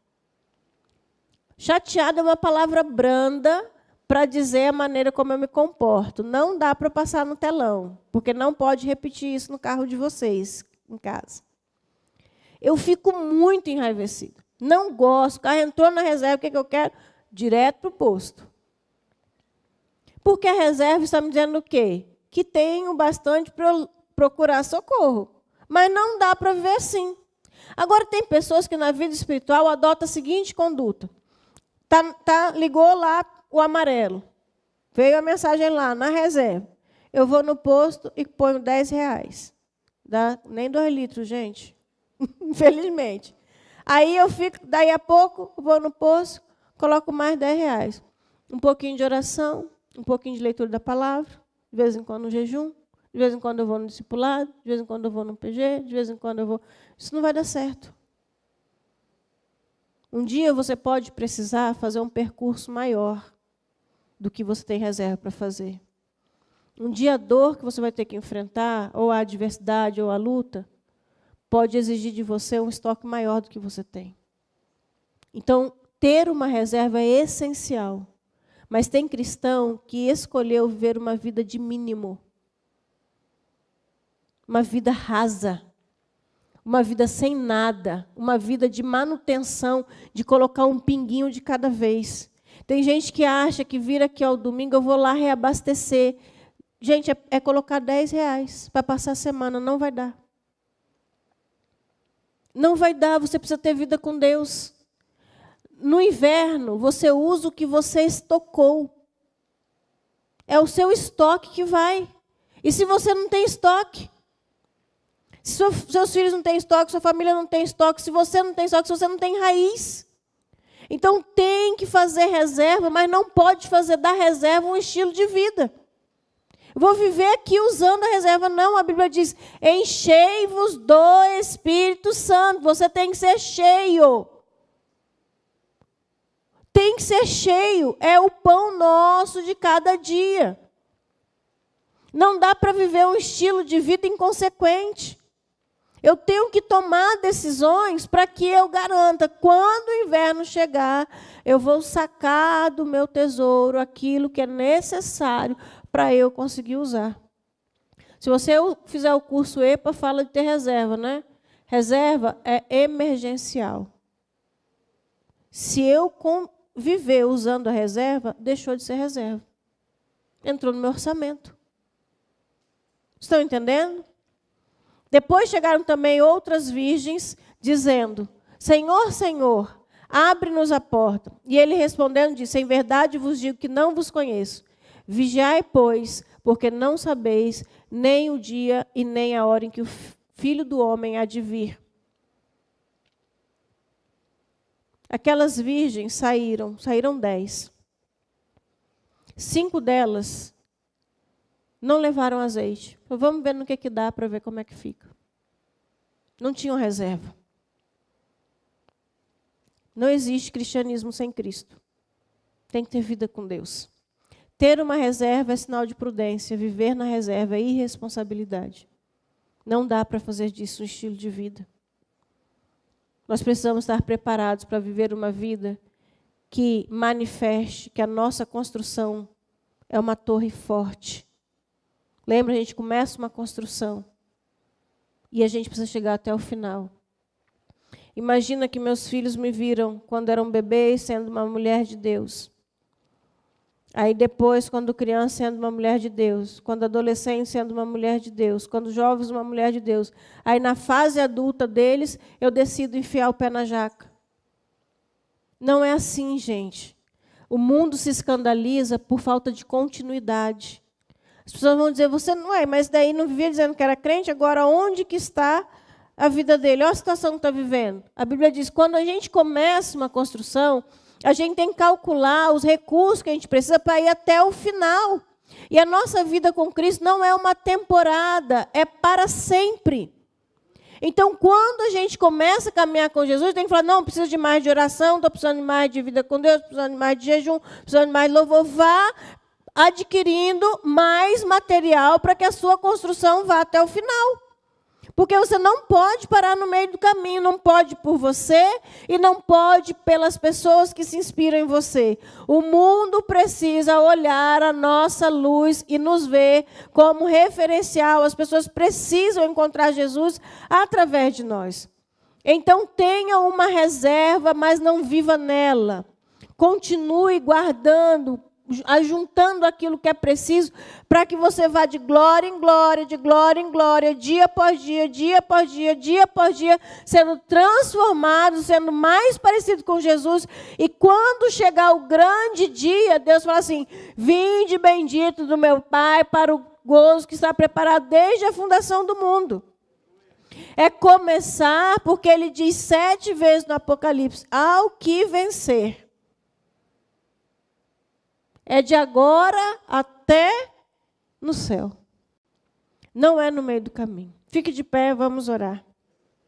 Chateada é uma palavra branda para dizer a maneira como eu me comporto. Não dá para passar no telão, porque não pode repetir isso no carro de vocês, em casa. Eu fico muito enraivecida. Não gosto. O carro entrou na reserva, o que eu quero? Direto para o posto. Porque a reserva está me dizendo o quê? Que tenho bastante para eu procurar socorro. Mas não dá para viver assim. Agora, tem pessoas que na vida espiritual adotam a seguinte conduta. Ligou lá o amarelo. Veio a mensagem lá, na reserva. Eu vou no posto e ponho R$10. Dá nem 2 litros, gente. Infelizmente. Aí eu fico, daí a pouco, vou no posto, coloco mais R$10. Um pouquinho de oração, um pouquinho de leitura da palavra, de vez em quando um jejum, de vez em quando eu vou no discipulado, de vez em quando eu vou no PG, de vez em quando eu vou... Isso não vai dar certo. Um dia você pode precisar fazer um percurso maior do que você tem reserva para fazer. Um dia a dor que você vai ter que enfrentar, ou a adversidade, ou a luta, pode exigir de você um estoque maior do que você tem. Então, ter uma reserva é essencial. Mas tem cristão que escolheu viver uma vida de mínimo. Uma vida rasa. Uma vida sem nada. Uma vida de manutenção, de colocar um pinguinho de cada vez. Tem gente que acha que vir aqui ao domingo, eu vou lá reabastecer. Gente, é colocar R$10 para passar a semana. Não vai dar. Não vai dar, você precisa ter vida com Deus. No inverno, você usa o que você estocou. É o seu estoque que vai. E se você não tem estoque? Se seus filhos não têm estoque, sua família não tem estoque, se você não tem estoque, se você não tem raiz. Então tem que fazer reserva, mas não pode fazer da reserva um estilo de vida. Vou viver aqui usando a reserva. Não, a Bíblia diz, enchei-vos do Espírito Santo. Você tem que ser cheio. Tem que ser cheio. É o pão nosso de cada dia. Não dá para viver um estilo de vida inconsequente. Eu tenho que tomar decisões para que eu garanta, quando o inverno chegar, eu vou sacar do meu tesouro aquilo que é necessário para eu conseguir usar. Se você fizer o curso EPA, fala de ter reserva, né? Reserva é emergencial. Se eu viver usando a reserva, deixou de ser reserva. Entrou no meu orçamento. Estão entendendo? Depois chegaram também outras virgens, dizendo, Senhor, Senhor, abre-nos a porta. E ele respondendo disse, em verdade vos digo que não vos conheço. Vigiai, pois, porque não sabeis nem o dia e nem a hora em que o Filho do Homem há de vir. Aquelas virgens saíram 10. 5 delas não levaram azeite. Vamos ver no que dá para ver como é que fica. Não tinham reserva. Não existe cristianismo sem Cristo. Tem que ter vida com Deus. Ter uma reserva é sinal de prudência. Viver na reserva é irresponsabilidade. Não dá para fazer disso um estilo de vida. Nós precisamos estar preparados para viver uma vida que manifeste que a nossa construção é uma torre forte. Lembra, a gente começa uma construção e a gente precisa chegar até o final. Imagina que meus filhos me viram quando eram bebês sendo uma mulher de Deus. Aí depois, quando criança, sendo uma mulher de Deus. Quando adolescente, sendo uma mulher de Deus. Quando jovens, uma mulher de Deus. Aí na fase adulta deles, eu decido enfiar o pé na jaca. Não é assim, gente. O mundo se escandaliza por falta de continuidade. As pessoas vão dizer, você não é, mas daí não vivia dizendo que era crente, agora onde que está a vida dele? Olha a situação que está vivendo. A Bíblia diz, quando a gente começa uma construção, a gente tem que calcular os recursos que a gente precisa para ir até o final. E a nossa vida com Cristo não é uma temporada, é para sempre. Então, quando a gente começa a caminhar com Jesus, tem que falar, não, preciso de mais de oração, estou precisando de mais de vida com Deus, precisando de mais de jejum, precisando de mais de louvor. Vá adquirindo mais material para que a sua construção vá até o final. Porque você não pode parar no meio do caminho, não pode por você e não pode pelas pessoas que se inspiram em você. O mundo precisa olhar a nossa luz e nos ver como referencial. As pessoas precisam encontrar Jesus através de nós. Então tenha uma reserva, mas não viva nela. Continue guardando ajuntando aquilo que é preciso, para que você vá de glória em glória, de glória em glória, dia após dia, dia após dia, dia após dia, sendo transformado, sendo mais parecido com Jesus. E quando chegar o grande dia, Deus fala assim: vinde bendito do meu Pai para o gozo que está preparado desde a fundação do mundo. É começar, porque ele diz 7 vezes no Apocalipse: ao que vencer. É de agora até no céu. Não é no meio do caminho. Fique de pé, vamos orar.